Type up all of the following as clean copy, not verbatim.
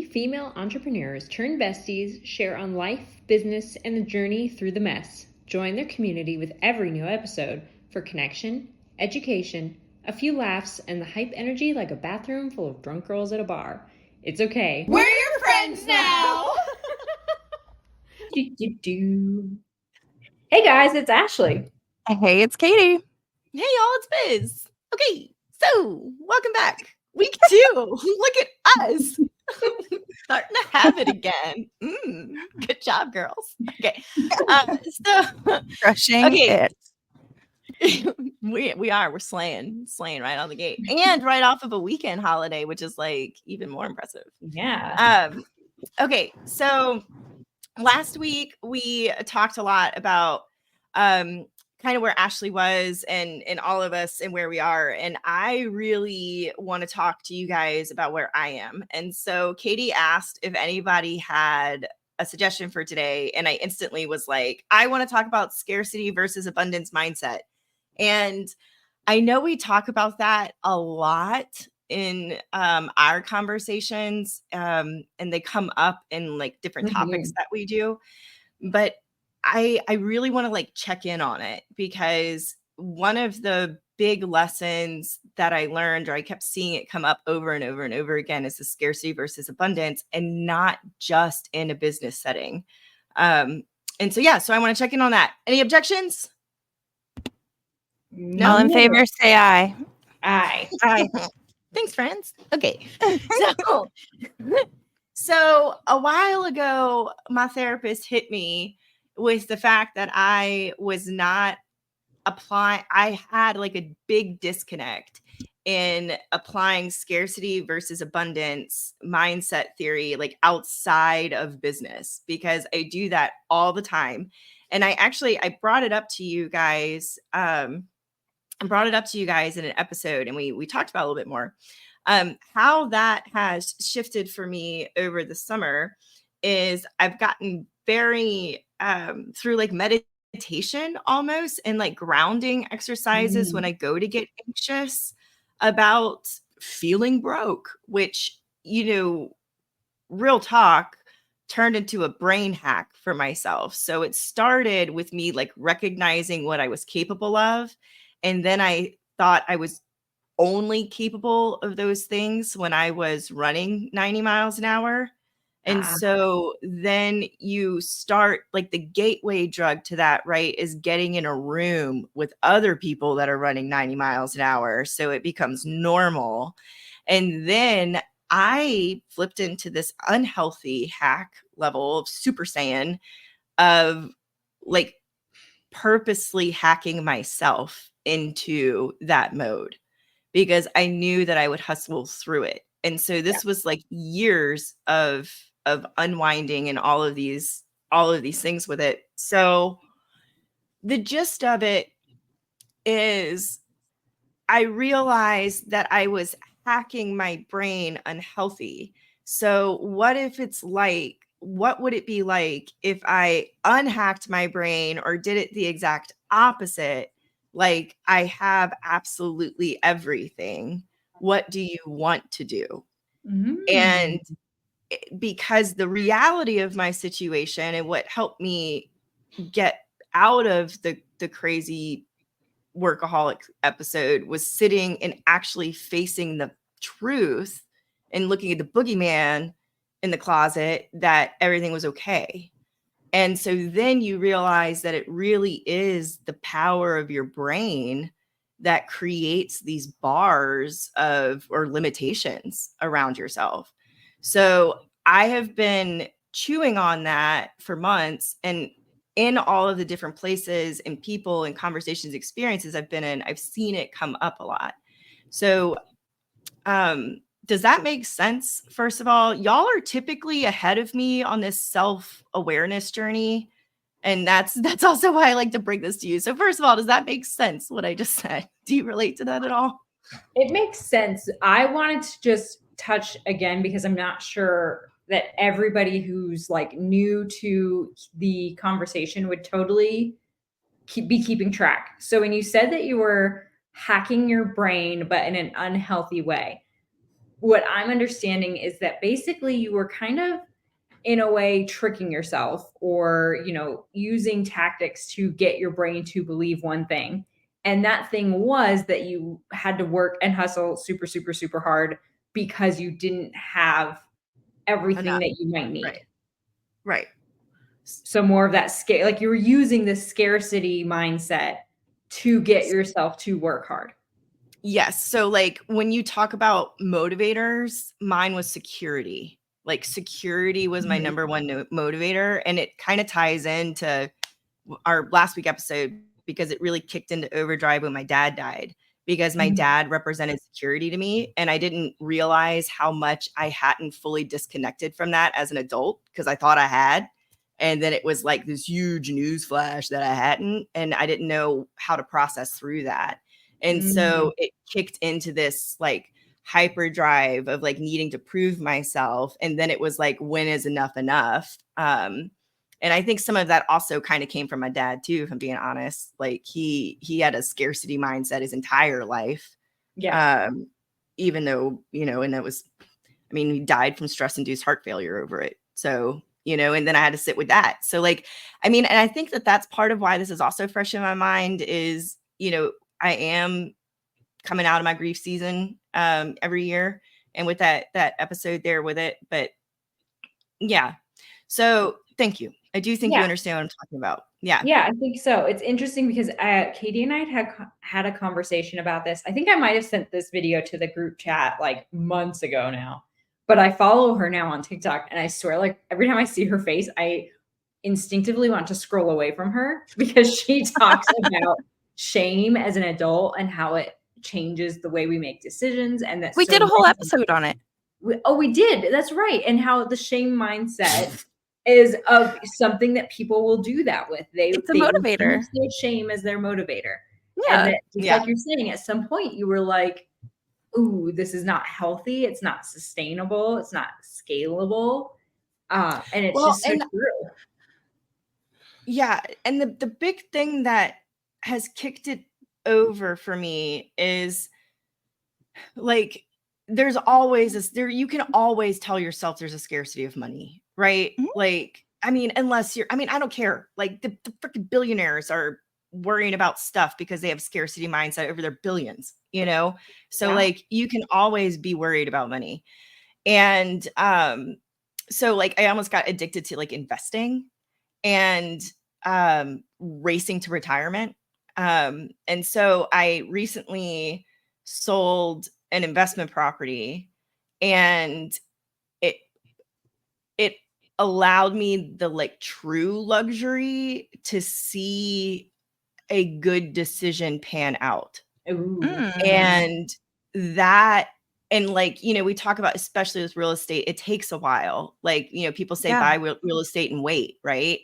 female entrepreneurs turned besties share on life, business, and the journey through the mess. Join their community with every new episode for connection, education, a few laughs, and the hype energy like a bathroom full of drunk girls at a bar. It's okay. We're your friends now! Hey guys, it's Ashleigh. Hey, it's Katie. Hey y'all, it's Biz. Okay, so welcome back. Week 2. Look at us. Starting to have it again. Good job, girls. Okay. Crushing it. We're slaying right on the gate. And right off of a weekend holiday, which is like even more impressive. Yeah. Okay, so last week we talked a lot about kind of where Ashleigh was and all of us and where we are. And I really want to talk to you guys about where I am. And so Katie asked if anybody had a suggestion for today. And I instantly was like, I want to talk about scarcity versus abundance mindset. And I know we talk about that a lot in our conversations, and they come up in like different topics that we do. But I really want to like check in on it, because one of the big lessons that I learned, or I kept seeing it come up over and over and over again, is the scarcity versus abundance, and not just in a business setting. And so I want to check in on that. Any objections? No. All in favor, say aye. Aye. Thanks, friends. Okay. So a while ago, my therapist hit me with the fact that I was not applying. I had like a big disconnect in applying scarcity versus abundance mindset theory, like outside of business, because I do that all the time. And I brought it up to you guys. I brought it up to you guys in an episode, and we talked about it a little bit more. How that has shifted for me over the summer is I've gotten very through like meditation almost, and like grounding exercises when I go to get anxious about feeling broke, which, real talk, turned into a brain hack for myself. So it started with me like recognizing what I was capable of. And then I thought I was only capable of those things when I was running 90 miles an hour. And so then you start, like, the gateway drug to that, right, is getting in a room with other people that are running 90 miles an hour. So it becomes normal. And then I flipped into this unhealthy hack level of Super Saiyan of like purposely hacking myself into that mode, because I knew that I would hustle through it. And so this was like years of unwinding and all of these things with it. So the gist of it is I realized that I was hacking my brain unhealthy. So what would it be like if I unhacked my brain, or did it the exact opposite? Like, I have absolutely everything. What do you want to do? And because the reality of my situation, and what helped me get out of the crazy workaholic episode, was sitting and actually facing the truth and looking at the boogeyman in the closet, that everything was okay. And so then you realize that it really is the power of your brain that creates these bars or limitations around yourself. So I have been chewing on that for months, and in all of the different places and people and conversations, experiences I've been in, I've seen it come up a lot. So does that make sense? First of all, y'all are typically ahead of me on this self-awareness journey. And that's also why I like to bring this to you. So first of all, does that make sense, what I just said? Do you relate to that at all? It makes sense. I wanted to just touch again, because I'm not sure that everybody who's like new to the conversation would totally be keeping track. So when you said that you were hacking your brain, but in an unhealthy way, what I'm understanding is that basically you were kind of in a way tricking yourself, or using tactics to get your brain to believe one thing, and that thing was that you had to work and hustle super super super hard because you didn't have everything Enough. that you might need. Right. So more of that scale, like you were using the scarcity mindset to get yourself to work hard. Yes. So like when you talk about motivators, mine was security. Like security was my number one motivator. And it kind of ties into our last week episode because it really kicked into overdrive when my dad died, because my dad represented security to me. And I didn't realize how much I hadn't fully disconnected from that as an adult, because I thought I had. And then it was like this huge news flash that I hadn't, and I didn't know how to process through that. And so it kicked into this like hyperdrive of like needing to prove myself. And then it was like, when is enough enough? And I think some of that also kind of came from my dad too, if I'm being honest. Like he had a scarcity mindset his entire life. Yeah. Even though, and it was, I mean, he died from stress-induced heart failure over it. So, and then I had to sit with that. So like, I mean, and I think that that's part of why this is also fresh in my mind is, I am coming out of my grief season every year, and with that episode there with it. But yeah, so thank you. I do think you understand what I'm talking about. Yeah, I think so. It's interesting because Katie and I had a conversation about this. I think I might have sent this video to the group chat like months ago now, but I follow her now on TikTok, and I swear, like every time I see her face, I instinctively want to scroll away from her because she talks about shame as an adult and how it changes the way we make decisions. And that we did a whole episode on it. We did. That's right. And how the shame mindset is of something that people will do that with. It's a motivator. Use their shame as their motivator. Yeah. And that, just like you're saying, at some point you were like, ooh, this is not healthy. It's not sustainable. It's not scalable. And it's just so true. Yeah. And the big thing that has kicked it over for me is like, there's always you can always tell yourself there's a scarcity of money, right? Like, I mean, unless I don't care. Like the freaking billionaires are worrying about stuff because they have scarcity mindset over their billions, So like you can always be worried about money. And so like I almost got addicted to like investing and racing to retirement. And so I recently sold an investment property, and it allowed me the like true luxury to see a good decision pan out. And that, and like, we talk about, especially with real estate, it takes a while. Like, people say buy real estate and wait, right?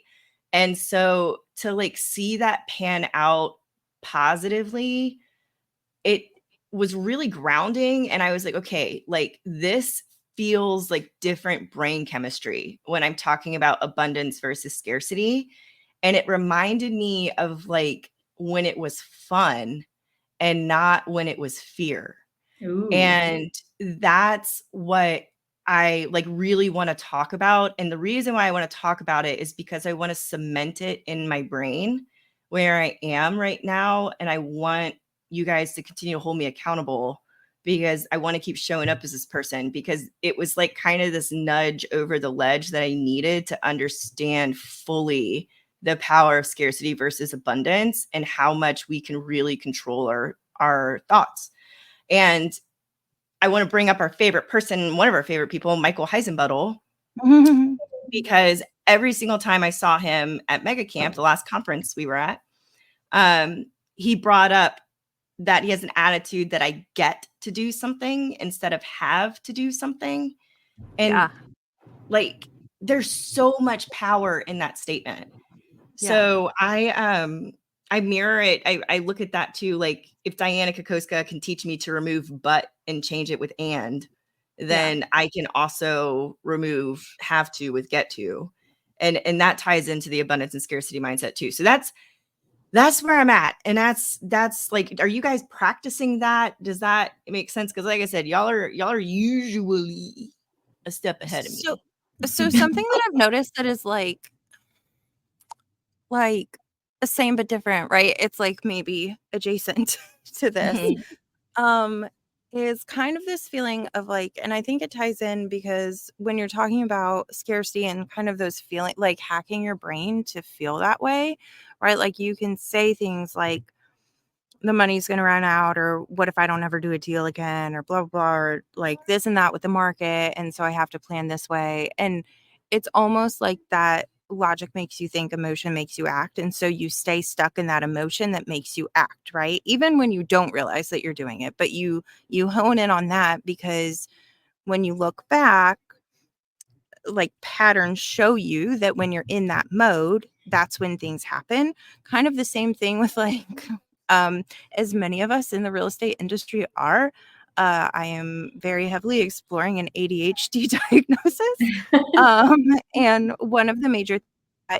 And so to like see that pan out positively, it was really grounding. And I was like, okay, like this feels like different brain chemistry when I'm talking about abundance versus scarcity. And it reminded me of like when it was fun and not when it was fear. Ooh. And that's what I like really want to talk about. And the reason why I want to talk about it is because I want to cement it in my brain where I am right now. And I want you guys to continue to hold me accountable, because I want to keep showing up as this person, because it was like kind of this nudge over the ledge that I needed to understand fully the power of scarcity versus abundance and how much we can really control our thoughts. And I want to bring up our favorite person, one of our favorite people, Michael Heisenbuttel, because every single time I saw him at Mega Camp, the last conference we were at, he brought up that he has an attitude that I get to do something instead of have to do something. And like, there's so much power in that statement. Yeah. So I mirror it. I look at that too. Like if Diana Kokoska can teach me to remove but and change it with and, then I can also remove have to with get to. And that ties into the abundance and scarcity mindset too. So that's That's where I'm at. And that's like, are you guys practicing that? Does that make sense? Because like I said, y'all are usually a step ahead of So, me. so something that I've noticed that is like the same but different, right? It's like maybe adjacent to this. Mhm. Um, is kind of this feeling of like, and I think it ties in because when you're talking about scarcity and kind of those feeling like hacking your brain to feel that way, right? Like you can say things like the money's going to run out, or what if I don't ever do a deal again, or blah, blah, blah, or like this and that with the market. And so I have to plan this way. And it's almost like that logic makes you think, emotion makes you act. And so you stay stuck in that emotion that makes you act, right? Even when you don't realize that you're doing it, but you hone in on that because when you look back, like patterns show you that when you're in that mode, that's when things happen. Kind of the same thing with like as many of us in the real estate industry are, I am very heavily exploring an ADHD diagnosis. And one of the major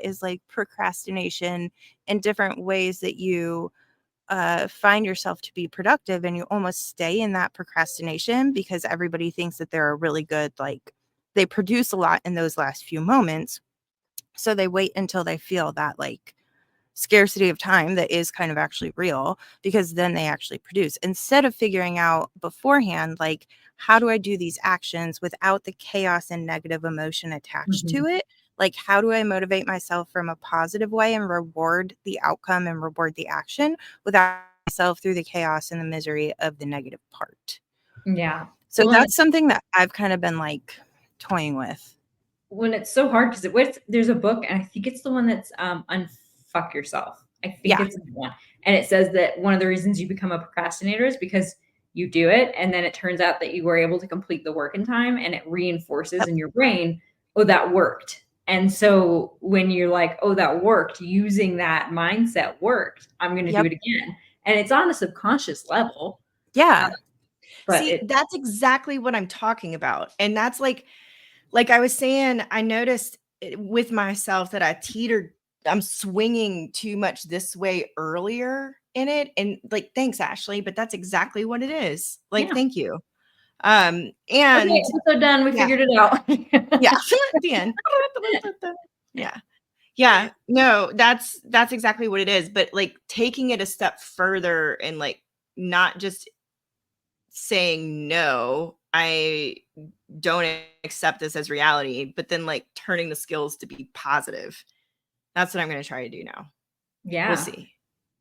is like procrastination and different ways that you find yourself to be productive, and you almost stay in that procrastination because everybody thinks that they're a really good, like they produce a lot in those last few moments. So they wait until they feel that like scarcity of time that is kind of actually real, because then they actually produce instead of figuring out beforehand, like, how do I do these actions without the chaos and negative emotion attached to it? Like, how do I motivate myself from a positive way and reward the outcome and reward the action without myself through the chaos and the misery of the negative part? Yeah. So Well, that's something that I've kind of been like toying with. when it's so hard because there's a book, and I think it's the one that's Unfuck Yourself. I think Yeah. it's the one. And it says that one of the reasons you become a procrastinator is because you do it, and then it turns out that you were able to complete the work in time, and it reinforces in your brain, oh, that worked. And so when you're like, oh, that worked, using that mindset worked, I'm going to do Yep. it again. And it's on a subconscious level. Yeah. But See, that's exactly what I'm talking about. And that's like I was saying, I noticed with myself that I'm swinging too much this way earlier in it. And like, thanks, Ashleigh, but that's exactly what it is. Like, yeah. thank you. Okay, And episode done. We yeah. figured it out. Yeah, the end. Yeah. Yeah. No, that's exactly what it is. But like taking it a step further and like not just saying no, I don't accept this as reality, but then like turning the skills to be positive. That's what I'm going to try to do now. Yeah. We'll see.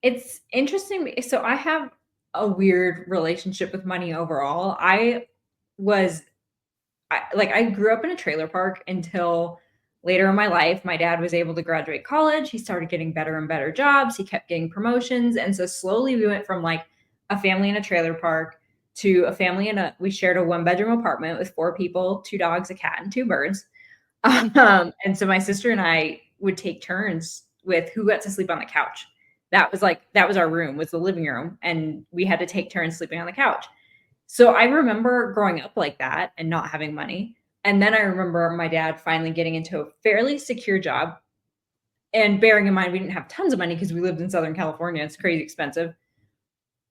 It's interesting. So I have a weird relationship with money overall. I grew up in a trailer park until later in my life. My dad was able to graduate college. He started getting better and better jobs. He kept getting promotions. And so slowly we went from like a family in a trailer park to a family we shared a 1-bedroom apartment with 4 people, 2 dogs, a cat, and 2 birds. And so my sister and I would take turns with who got to sleep on the couch. That was our room, was the living room, and we had to take turns sleeping on the couch. So I remember growing up like that and not having money. And then I remember my dad finally getting into a fairly secure job. And bearing in mind, we didn't have tons of money because we lived in Southern California. It's crazy expensive.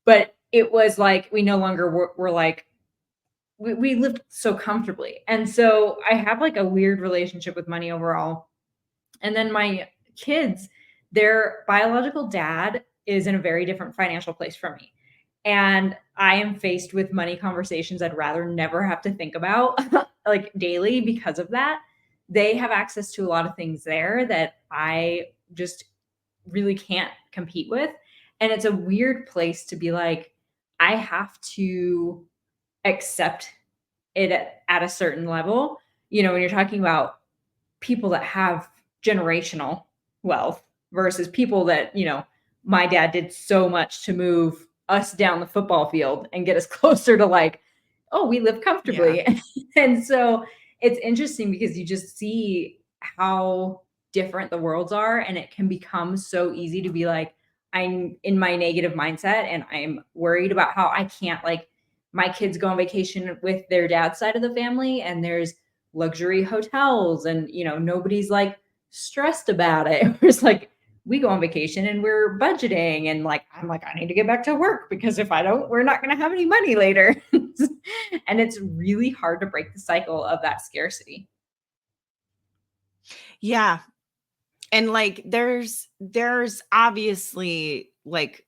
But it was like we no longer were like, we lived so comfortably. And so I have like a weird relationship with money overall. And then my kids, their biological dad is in a very different financial place from me. And I am faced with money conversations I'd rather never have to think about like daily because of that. They have access to a lot of things there that I just really can't compete with. And it's a weird place to be like, I have to accept it at a certain level. You know, when you're talking about people that have generational wealth versus people that, my dad did so much to move us down the football field and get us closer to like, oh, we live comfortably. Yeah. And so it's interesting because you just see how different the worlds are. And it can become so easy to be like, I'm in my negative mindset and I'm worried about how I can't, like, my kids go on vacation with their dad's side of the family and there's luxury hotels and, nobody's like stressed about it. It's like, we go on vacation and we're budgeting, and like I'm like, I need to get back to work because if I don't, we're not going to have any money later. And it's really hard to break the cycle of that scarcity. Yeah. And like there's obviously like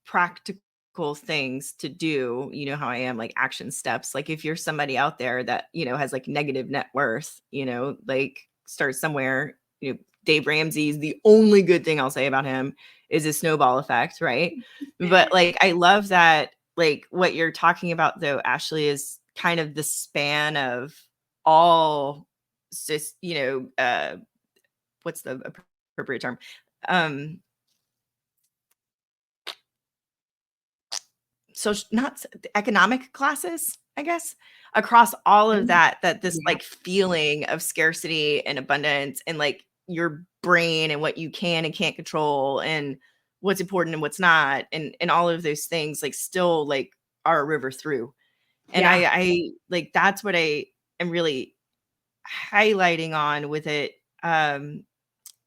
practical things to do. You know how I am, like action steps. Like if you're somebody out there that, you know, has like negative net worth, you know, like start somewhere. You know, Dave Ramsey's, the only good thing I'll say about him is a snowball effect, right? But like I love that, like what you're talking about though, Ashleigh, is kind of the span of all you know, what's the appropriate term? So not economic classes, I guess, across all of that this like feeling of scarcity and abundance and like your brain and what you can and can't control and what's important and what's not and all of those things like still like are a river through. And I like that's what I am really highlighting on with it,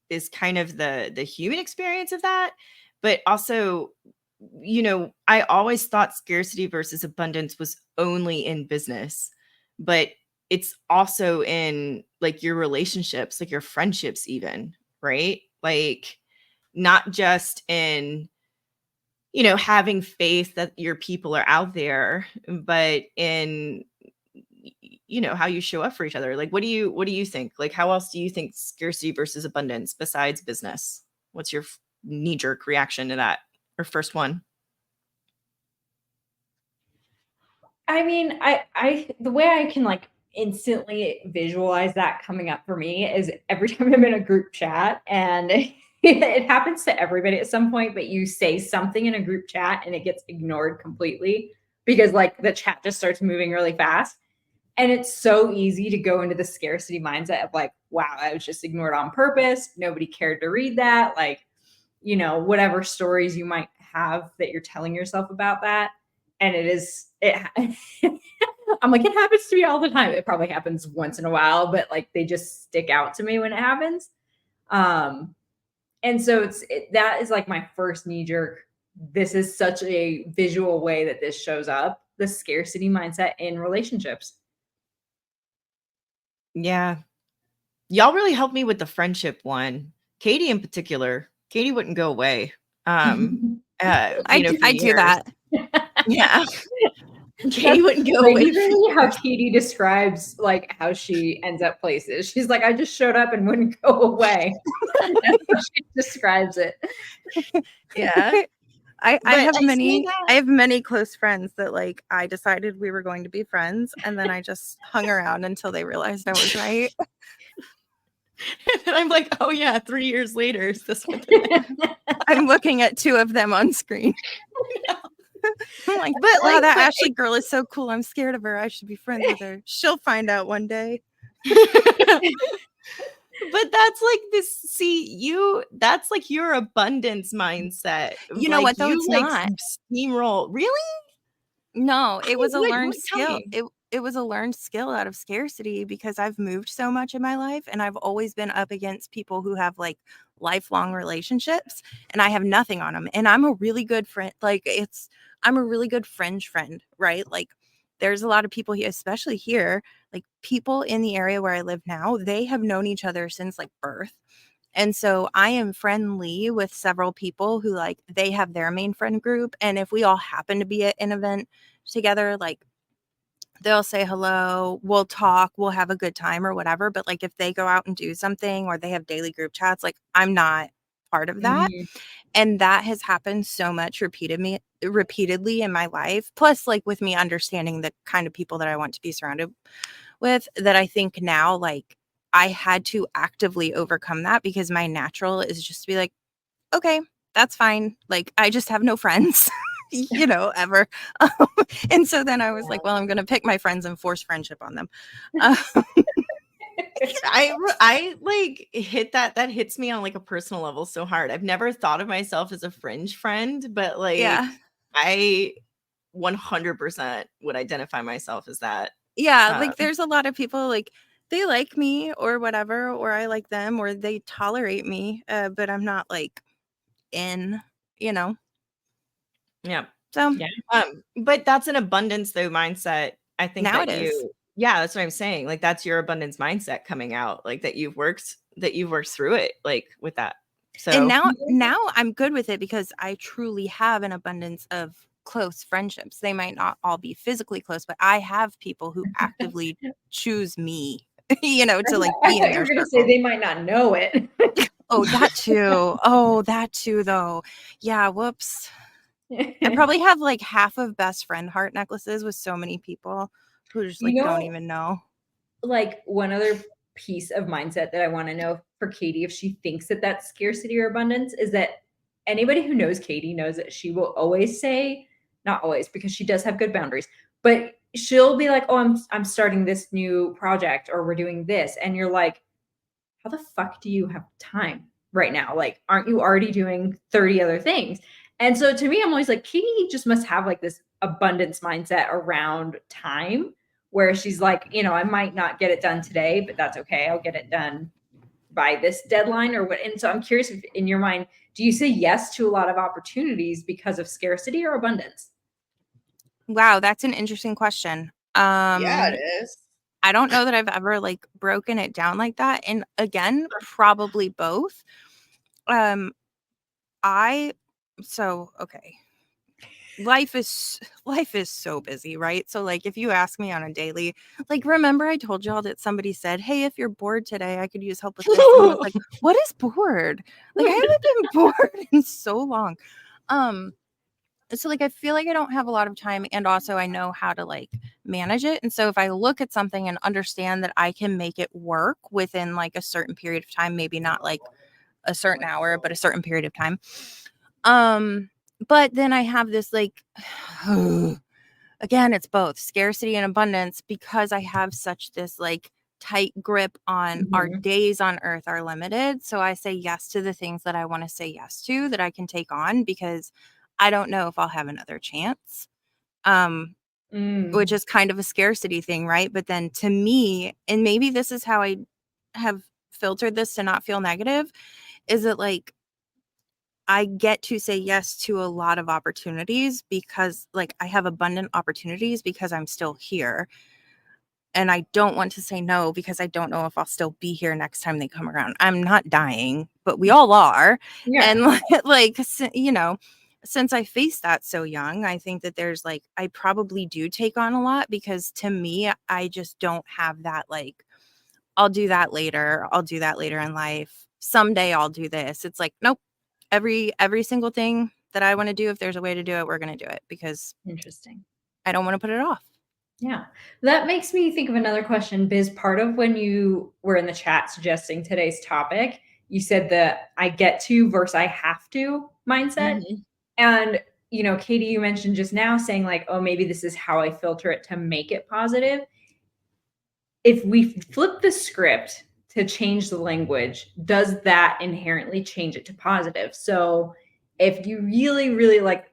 is kind of the human experience of that, but also, you know, I always thought scarcity versus abundance was only in business, but it's also in like your relationships, like your friendships even, right? Like not just in, you know, having faith that your people are out there, but in, you know, how you show up for each other. Like what do you think? Like how else do you think scarcity versus abundance besides business? What's your knee-jerk reaction to that, or first one? I mean, I the way I can like instantly visualize that coming up for me is every time I'm in a group chat and it happens to everybody at some point, but you say something in a group chat and it gets ignored completely because like the chat just starts moving really fast. And it's so easy to go into the scarcity mindset of like, wow, I was just ignored on purpose. Nobody cared to read that. Like, you know, whatever stories you might have that you're telling yourself about that. And I'm like, it happens to me all the time. It probably happens once in a while, but like they just stick out to me when it happens. And so that is like my first knee jerk. This is such a visual way that this shows up, the scarcity mindset in relationships. Yeah. Y'all really helped me with the friendship one. Katie in particular. Katie wouldn't go away. I For do years. that. Yeah. Katie wouldn't go away. Literally how Katie describes like how she ends up places. She's like, I just showed up and wouldn't go away. That's how she describes it. Yeah. I have many close friends that like I decided we were going to be friends and then I just hung around until they realized I was right. And I'm like, oh yeah, 3 years later, is this what I'm looking at 2 of them on screen. I'm like, but wow, like, that Ashleigh girl is so cool. I'm scared of her. I should be friends with her. She'll find out one day. But that's like that's like your abundance mindset. You know like, what though? It's like not. Steamroll. Really? No, it was a learned skill. It was a learned skill out of scarcity because I've moved so much in my life and I've always been up against people who have like lifelong relationships and I have nothing on them. And I'm a really good friend. I'm a really good fringe friend, right? Like there's a lot of people here, especially here, like people in the area where I live now, they have known each other since like birth. And so I am friendly with several people who like they have their main friend group. And if we all happen to be at an event together, like they'll say hello, we'll talk, we'll have a good time or whatever. But like if they go out and do something or they have daily group chats, like I'm not part of that. Mm-hmm. And that has happened so much repeatedly in my life. Plus, like with me understanding the kind of people that I want to be surrounded with, that I think now, like I had to actively overcome that because my natural is just to be like, okay, that's fine. Like I just have no friends. You know, ever. And so then I was like, well, I'm going to pick my friends and force friendship on them. I like hit that hits me on like a personal level so hard. I've never thought of myself as a fringe friend, but like I 100% would identify myself as that. Yeah, like there's a lot of people like they like me or whatever, or I like them, or they tolerate me, but I'm not like in, you know. Yeah. So Yeah. But that's an abundance though mindset. I think now that it is. yeah, that's what I'm saying. Like that's your abundance mindset coming out, like that you've worked through it, like with that. And So now I'm good with it because I truly have an abundance of close friendships. They might not all be physically close, but I have people who actively choose me, you know, to like I be thought in you their were going to say circle. they might not know it. Oh, that too. Oh, that too, though. Yeah, whoops. I probably have like half of best friend heart necklaces with so many people who just like You don't know, even know. like one other piece of mindset that I want to know for Katie, if she thinks that that's scarcity or abundance, is that anybody who knows Katie knows that she will always say, not always, because she does have good boundaries, but she'll be like, "Oh, I'm starting this new project, or we're doing this," and you're like, "How the fuck do you have time right now? Like, aren't you already doing 30 other things?" And so to me, I'm always like, Katie just must have like this abundance mindset around time where she's like, I might not get it done today, but that's okay. I'll get it done by this deadline or what. And so I'm curious if in your mind, do you say yes to a lot of opportunities because of scarcity or abundance? Wow, that's an interesting question. yeah, it is. I don't know that I've ever like broken it down like that. And again, probably both. Um, okay. Life is so busy, right? So like if you ask me on a daily, like remember I told y'all that somebody said, "Hey, if you're bored today, I could use help with this." And I was like, "What is bored?" Like I haven't been bored in so long. So like I feel like I don't have a lot of time, and also I know how to like manage it. And so if I look at something and understand that I can make it work within like a certain period of time, maybe not like a certain hour, but a certain period of time. But then I have this like again, it's both scarcity and abundance because I have such this like tight grip on our days on earth are limited. So I say yes to the things that I want to say yes to that I can take on because I don't know if I'll have another chance. Which is kind of a scarcity thing, right? But then to me, and maybe this is how I have filtered this to not feel negative, is that like I get to say yes to a lot of opportunities because like I have abundant opportunities because I'm still here. And I don't want to say no because I don't know if I'll still be here next time they come around. I'm not dying, but we all are. Yeah. And like, you know, since I faced that so young, I think that there's like, I probably do take on a lot because to me, I just don't have that like, I'll do that later. I'll do that later in life. Someday I'll do this. It's like, nope. Every single thing that I want to do, if there's a way to do it, we're going to do it because Interesting. I don't want to put it off. Yeah. That makes me think of another question, Biz. Part of when you were in the chat suggesting today's topic, you said the I get to versus I have to mindset. And, Katie, you mentioned just now saying like, oh, maybe this is how I filter it to make it positive. If we flip the script to change the language, does that inherently change it to positive? So if you really, really like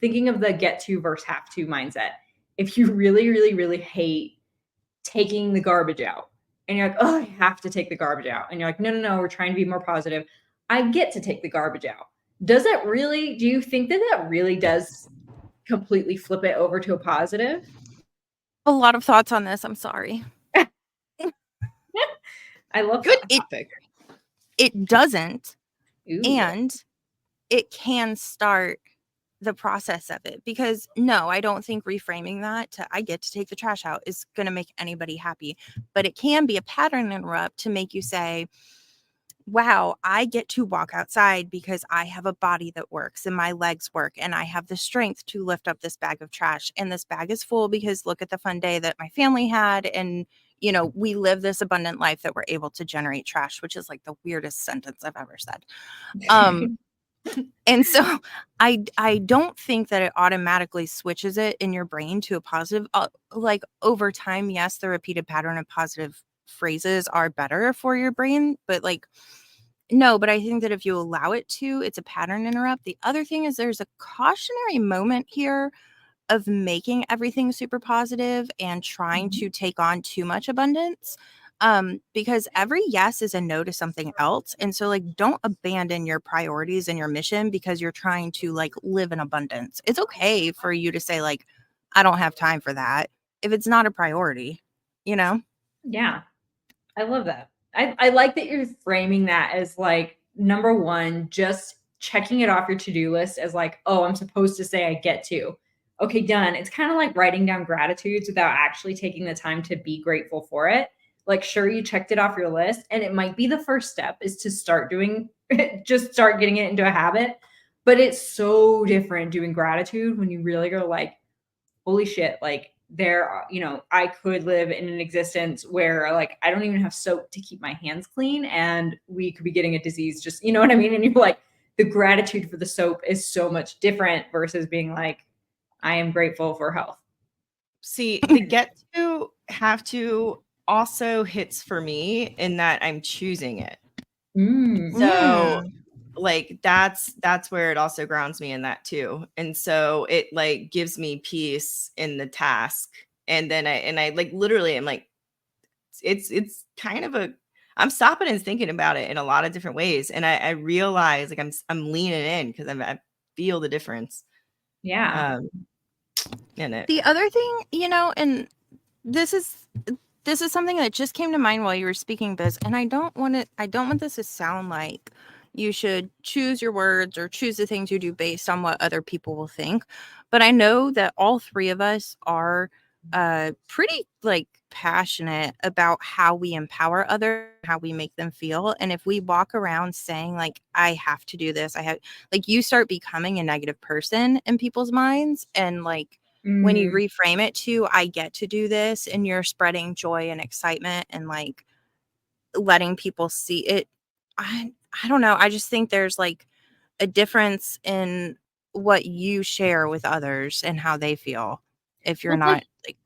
thinking of the get to versus have to mindset, if you really, really, really hate taking the garbage out and you're like, oh, I have to take the garbage out. And you're like, no, no, no, we're trying to be more positive. I get to take the garbage out. Do you think that really does completely flip it over to a positive? A lot of thoughts on this. I'm sorry. I love Good that. topic. It doesn't. Ooh. And it can start the process of it because no, I don't think reframing that to I get to take the trash out is going to make anybody happy. But it can be a pattern interrupt to make you say, wow, I get to walk outside because I have a body that works and my legs work and I have the strength to lift up this bag of trash. And this bag is full because look at the fun day that my family had. And, we live this abundant life that we're able to generate trash, which is like the weirdest sentence I've ever said. And so I don't think that it automatically switches it in your brain to a positive. Like over time, yes, the repeated pattern of positive phrases are better for your brain, but like no, but I think that if you allow it to, it's a pattern interrupt. The other thing is there's a cautionary moment here of making everything super positive and trying to take on too much abundance. Because every yes is a no to something else. And so like don't abandon your priorities and your mission because you're trying to like live in abundance. It's okay for you to say like, I don't have time for that if it's not a priority, you know? Yeah. I love that. I like that you're framing that as like number one, just checking it off your to-do list as like, oh, I'm supposed to say I get to. Okay, done. It's kind of like writing down gratitudes without actually taking the time to be grateful for it. Like, sure, you checked it off your list, and it might be the first step is to start doing, just start getting it into a habit. But it's so different doing gratitude when you really go like, holy shit, like I could live in an existence where like I don't even have soap to keep my hands clean and we could be getting a disease, just, you know what I mean? And you're like, the gratitude for the soap is so much different versus being like, I am grateful for health. See, the get to have to also hits for me in that I'm choosing it. So like that's where it also grounds me in that too. And so it like gives me peace in the task. And then I like literally I'm like, it's kind of I'm stopping and thinking about it in a lot of different ways. And I realize like I'm leaning in because I feel the difference. Yeah. In it. The other thing, and this is something that just came to mind while you were speaking, Biz, and I don't want this to sound like you should choose your words or choose the things you do based on what other people will think. But I know that all three of us are pretty like passionate about how we empower others, how we make them feel. And if we walk around saying like, I have to do this, you start becoming a negative person in people's minds. And like, when you reframe it to, I get to do this, and you're spreading joy and excitement and like letting people see it. I don't know. I just think there's like a difference in what you share with others and how they feel. If you're not like,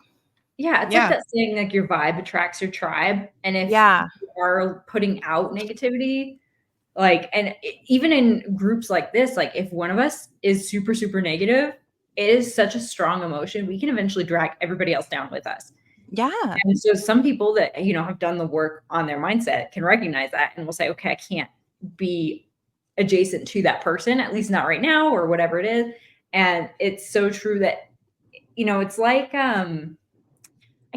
it's like that saying, like your vibe attracts your tribe. And if you are putting out negativity, like, and even in groups like this, like if one of us is super, super negative, it is such a strong emotion. We can eventually drag everybody else down with us. Yeah. And so some people that, have done the work on their mindset can recognize that and will say, okay, I can't be adjacent to that person, at least not right now, or whatever it is. And it's so true that, it's like, I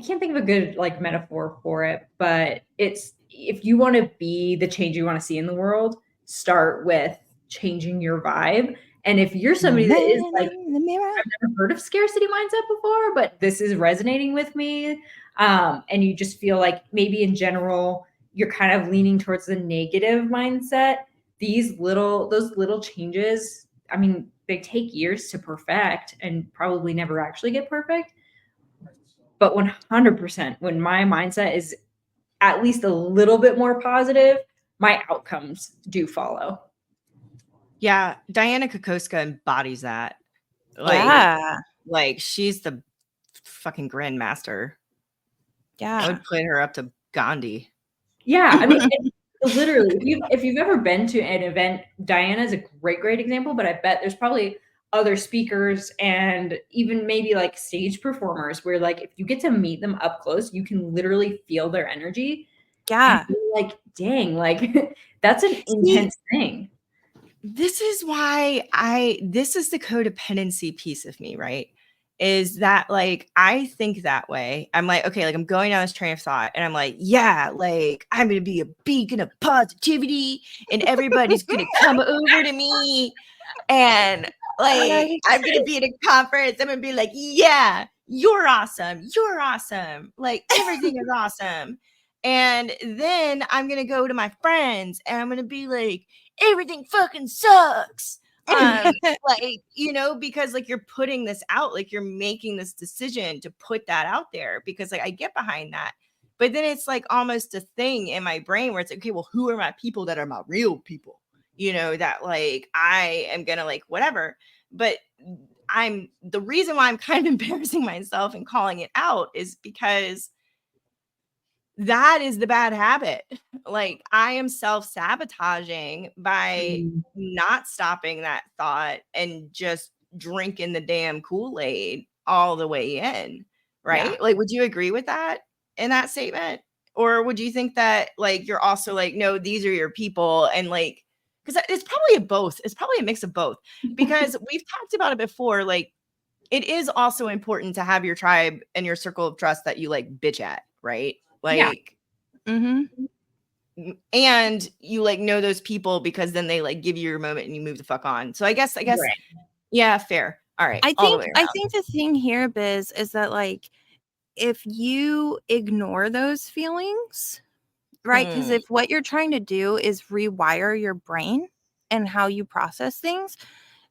can't think of a good like metaphor for it, but it's, if you want to be the change you want to see in the world, start with changing your vibe. And if you're somebody that is like, I've never heard of scarcity mindset before, but this is resonating with me, and you just feel like maybe in general you're kind of leaning towards the negative mindset, those little changes, I mean, they take years to perfect and probably never actually get perfect. But 100%, when my mindset is at least a little bit more positive, my outcomes do follow. Yeah, Diana Kokoska embodies that. Like she's the fucking grandmaster. Yeah, I would put her up to Gandhi. Yeah, I mean, literally, if you've ever been to an event, Diana's a great example. But I bet there's probably other speakers and even maybe like stage performers where like if you get to meet them up close, you can literally feel their energy. Yeah. And you're like, dang, like that's an intense thing. This is why this is the codependency piece of me, right? Is that like I think that way. I'm like, okay, like I'm going down this train of thought and I'm like, yeah, like I'm gonna be a beacon of positivity and everybody's gonna come over to me and like I'm gonna be at a conference. I'm gonna be like, yeah, you're awesome. You're awesome. Like everything is awesome. And then I'm gonna go to my friends and I'm gonna be like, everything fucking sucks. Like, because like you're putting this out, like you're making this decision to put that out there because like I get behind that. But then it's like almost a thing in my brain where it's like, okay, well, who are my people that are my real people? That like I am gonna like whatever. But the reason why I'm kind of embarrassing myself and calling it out is because that is the bad habit. Like I am self-sabotaging by not stopping that thought and just drinking the damn Kool-Aid all the way in. Right. Yeah. Like, would you agree with that in that statement? Or would you think that like you're also like, no, these are your people, and like, because it's probably a both. It's probably a mix of both, because we've talked about it before. Like, it is also important to have your tribe and your circle of trust that you like bitch at, right? Like, and you like know those people because then they like give you your moment and you move the fuck on. So I guess, Right. yeah, fair. All right. I all the think way I around. think the thing here, Biz, is that like if you ignore those feelings, right? Because if what you're trying to do is rewire your brain and how you process things,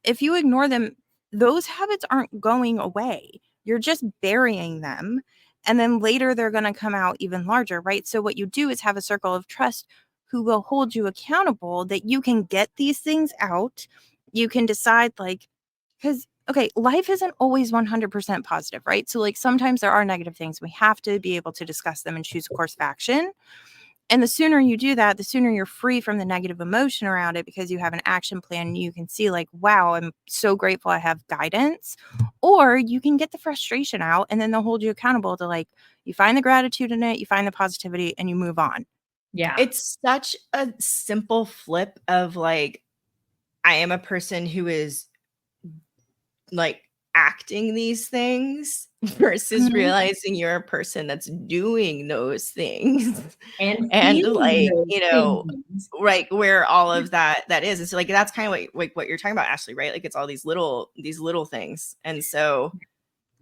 if you ignore them, those habits aren't going away. You're just burying them. And then later they're going to come out even larger, right? So what you do is have a circle of trust who will hold you accountable that you can get these things out. You can decide, like, because, okay, life isn't always 100% positive, right? So, like, sometimes there are negative things. We have to be able to discuss them and choose a course of action. And the sooner you do that, the sooner you're free from the negative emotion around it, because you have an action plan and you can see like, wow, I'm so grateful I have guidance. Or you can get the frustration out and then they'll hold you accountable to like, you find the gratitude in it, you find the positivity, and you move on. Yeah. It's such a simple flip of like, I am a person who is like acting these things versus realizing you're a person that's doing those things And like, those you know, things. right, where all of that is. And so like that's kind of what you're talking about, Ashleigh, right? Like it's all these little things. And so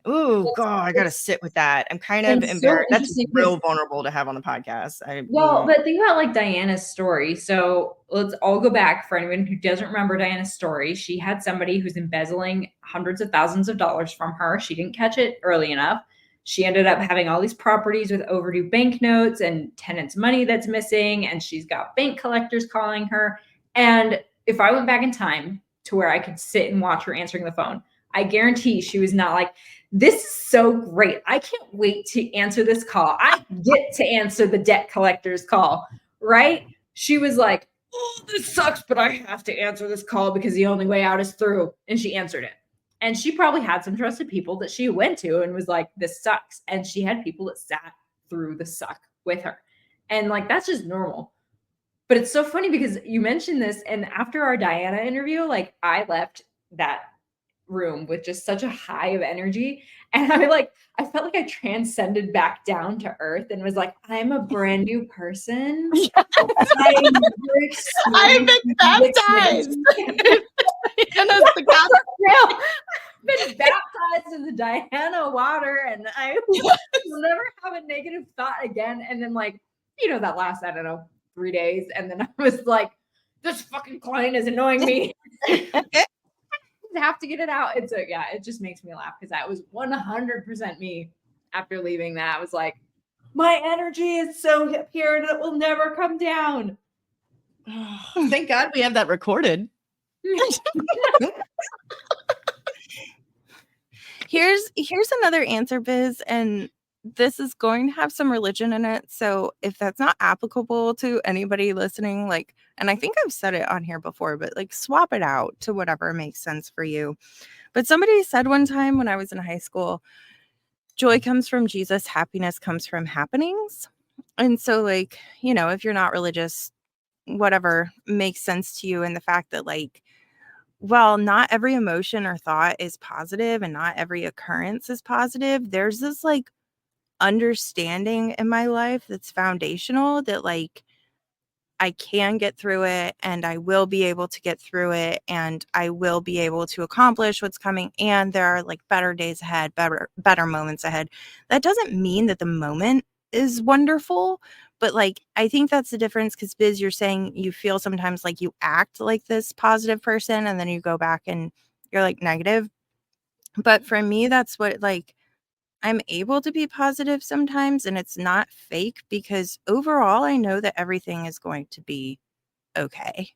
God, I gotta sit with that. I'm kind of It's so embarrassed. That's interesting real because, vulnerable to have on the podcast. well, but think about like Diana's story. So let's all go back for anyone who doesn't remember Diana's story. She had somebody who's embezzling hundreds of thousands of dollars from her. She didn't catch it early enough. She ended up having all these properties with overdue banknotes and tenants' money that's missing. And she's got bank collectors calling her. And if I went back in time to where I could sit and watch her answering the phone, I guarantee she was not like, this is so great. I can't wait to answer this call. I get to answer the debt collector's call, right? She was like, oh, this sucks, but I have to answer this call because the only way out is through. And she answered it. And she probably had some trusted people that she went to and was like, this sucks. And she had people that sat through the suck with her. And like, that's just normal. But it's so funny because you mentioned this. And after our Diana interview, like I left that room with just such a high of energy, and I felt like I transcended back down to earth and was like, I'm a brand new person. I've been baptized. And that's the real. I've been baptized in the Diana water, and I will never have a negative thought again. And then like, you know, that last, I don't know, 3 days, and then I was like, this fucking client is annoying me. Have to get it out. And so yeah, it just makes me laugh because that was 100% me. After leaving that, I was like, my energy is so here and it will never come down. Thank God we have that recorded. Here's another answer, Biz, and this is going to have some religion in it. So if that's not applicable to anybody listening, like, and I think I've said it on here before, but like swap it out to whatever makes sense for you. But somebody said one time when I was in high school, joy comes from Jesus, happiness comes from happenings. And so like, you know, if you're not religious, whatever makes sense to you. And the fact that like, well, not every emotion or thought is positive and not every occurrence is positive. There's this like understanding in my life that's foundational that like I can get through it and I will be able to get through it and I will be able to accomplish what's coming, and there are like better days ahead, better moments ahead. That doesn't mean that the moment is wonderful, but like I think that's the difference, because Biz, you're saying you feel sometimes like you act like this positive person and then you go back and you're like negative. But for me, that's what like I'm able to be positive sometimes, and it's not fake, because overall I know that everything is going to be okay.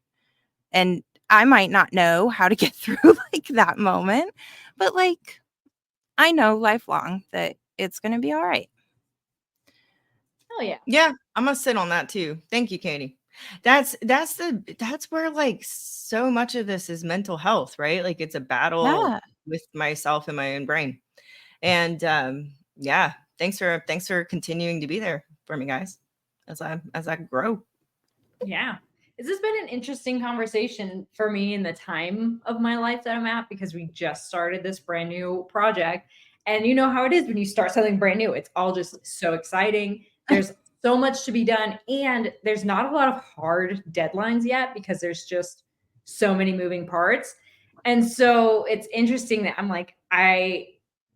And I might not know how to get through like that moment, but like I know lifelong that it's going to be all right. Hell yeah. Yeah, I'm gonna sit on that too. Thank you, Katie. That's where like so much of this is mental health, right? Like it's a battle with myself and my own brain. And yeah, thanks for continuing to be there for me, guys. as I grow. Yeah. This has been an interesting conversation for me in the time of my life that I'm at, because we just started this brand new project. And you know how it is when you start something brand new, it's all just so exciting. There's so much to be done, and there's not a lot of hard deadlines yet because there's just so many moving parts. And so it's interesting that I'm like, I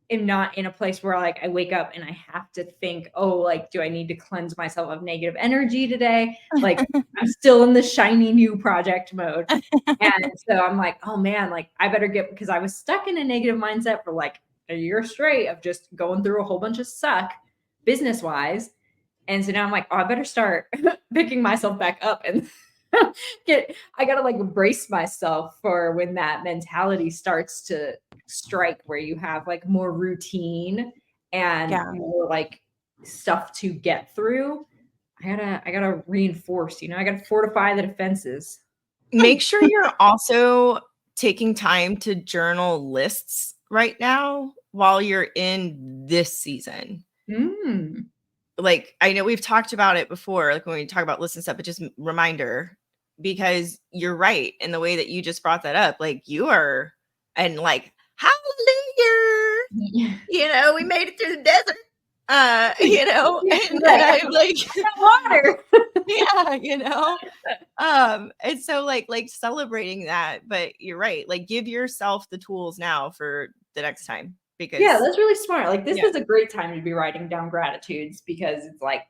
am not in a place where like I wake up and I have to think, oh, like, do I need to cleanse myself of negative energy today? Like, I'm still in the shiny new project mode. And so I'm like, oh man, like I better get, because I was stuck in a negative mindset for like a year straight of just going through a whole bunch of suck business wise. And so now I'm like, oh, I better start picking myself back up and I gotta like brace myself for when that mentality starts to strike, where you have like more routine and more like stuff to get through. I gotta reinforce, I gotta fortify the defenses. Make sure you're also taking time to journal lists right now while you're in this season. Like, I know we've talked about it before, like when we talk about lists and stuff, but just reminder, because you're right in the way that you just brought that up. Like, you are, and like, hallelujah, we made it through the desert. And I'm like, water. And so like celebrating that, but you're right. Like, give yourself the tools now for the next time, because that's really smart. Like, this is a great time to be writing down gratitudes, because it's like,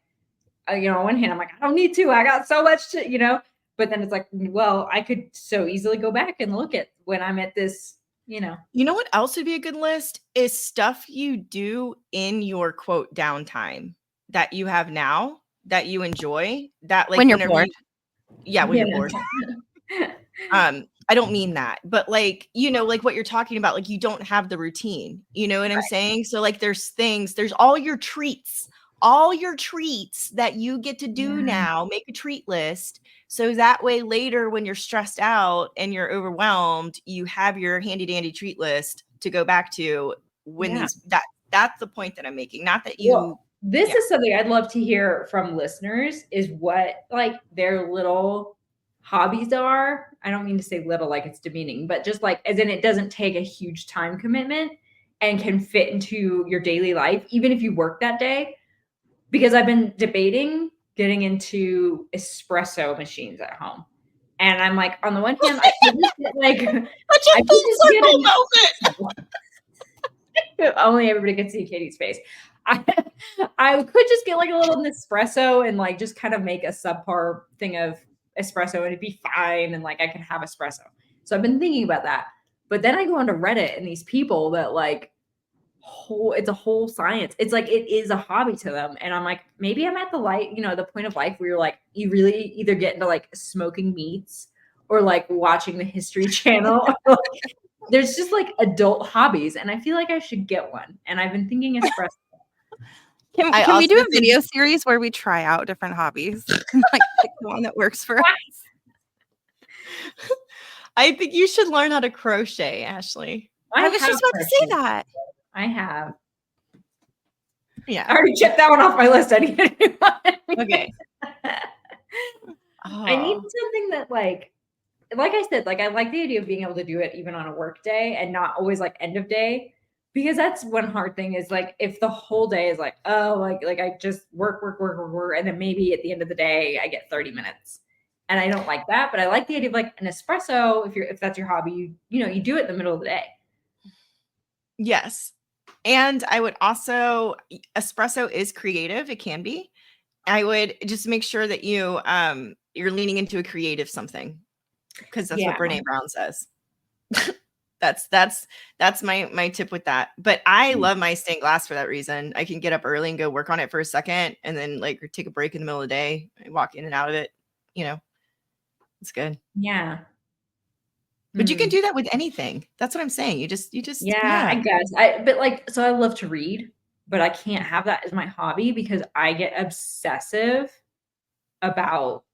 on one hand, I'm like, I don't need to, I got so much to, but then it's like, well, I could so easily go back and look at when I'm at this, You know what else would be a good list is stuff you do in your quote downtime that you have now that you enjoy, that like when you're bored. When you're bored. I don't mean that, but like, like what you're talking about, like you don't have the routine, you know what I'm saying? So like there's all your treats that you get to do now. Make a treat list. So that way later when you're stressed out and you're overwhelmed, you have your handy dandy treat list to go back to when that's the point that I'm making. Not that you. Well, this is something I'd love to hear from listeners, is what like their little hobbies are. I don't mean to say little like it's demeaning, but just like as in it doesn't take a huge time commitment and can fit into your daily life, even if you work that day. Because I've been debating getting into espresso machines at home. And I'm like, on the one hand, I could just get like only everybody can see Katie's face. I could just get like a little Nespresso and like just kind of make a subpar thing of espresso and it'd be fine, and like I can have espresso. So I've been thinking about that. But then I go onto Reddit and these people that like it's a whole science. It's like it is a hobby to them. And I'm like, maybe I'm at the the point of life where you're like, you really either get into like smoking meats or like watching the History Channel. There's just like adult hobbies, and I feel like I should get one. And I've been thinking espresso. Can we do a video series where we try out different hobbies and like pick the one that works for us? I think you should learn how to crochet, Ashleigh. I was just about to say that. I have. Yeah. I already checked that one off my list. I need a new one. Okay. I need something that like I said, like I like the idea of being able to do it even on a work day and not always like end of day, because that's one hard thing is like if the whole day is like, oh, like I just work, and then maybe at the end of the day I get 30 minutes. And I don't like that, but I like the idea of like an espresso. If that's your hobby, you do it in the middle of the day. Yes. And I would also, espresso is creative. It can be. I would just make sure that you're leaning into a creative something, because that's what Brene Brown says. That's my tip with that. But I love my stained glass for that reason. I can get up early and go work on it for a second, and then like take a break in the middle of the day, and walk in and out of it. It's good. Yeah. But you can do that with anything. That's what I'm saying. You just I guess. So I love to read, but I can't have that as my hobby because I get obsessive about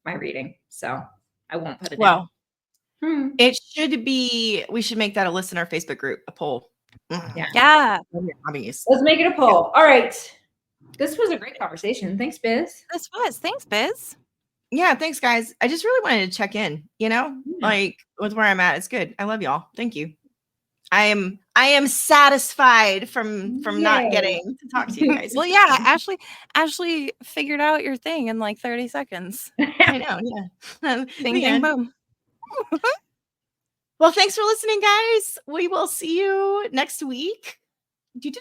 my reading. So I won't put it down. It should be, we should make that a list in our Facebook group, a poll. Yeah. Hobbies. Let's make it a poll. All right. This was a great conversation. Thanks, Biz. This was. Thanks, Biz. Yeah, thanks, guys. I just really wanted to check in, like with where I'm at. It's good. I love y'all. Thank you. I am satisfied from not getting to talk to you guys. Well, yeah, Ashleigh figured out your thing in like 30 seconds. I know, yeah. Bing, bing, boom. Well, thanks for listening, guys. We will see you next week. Do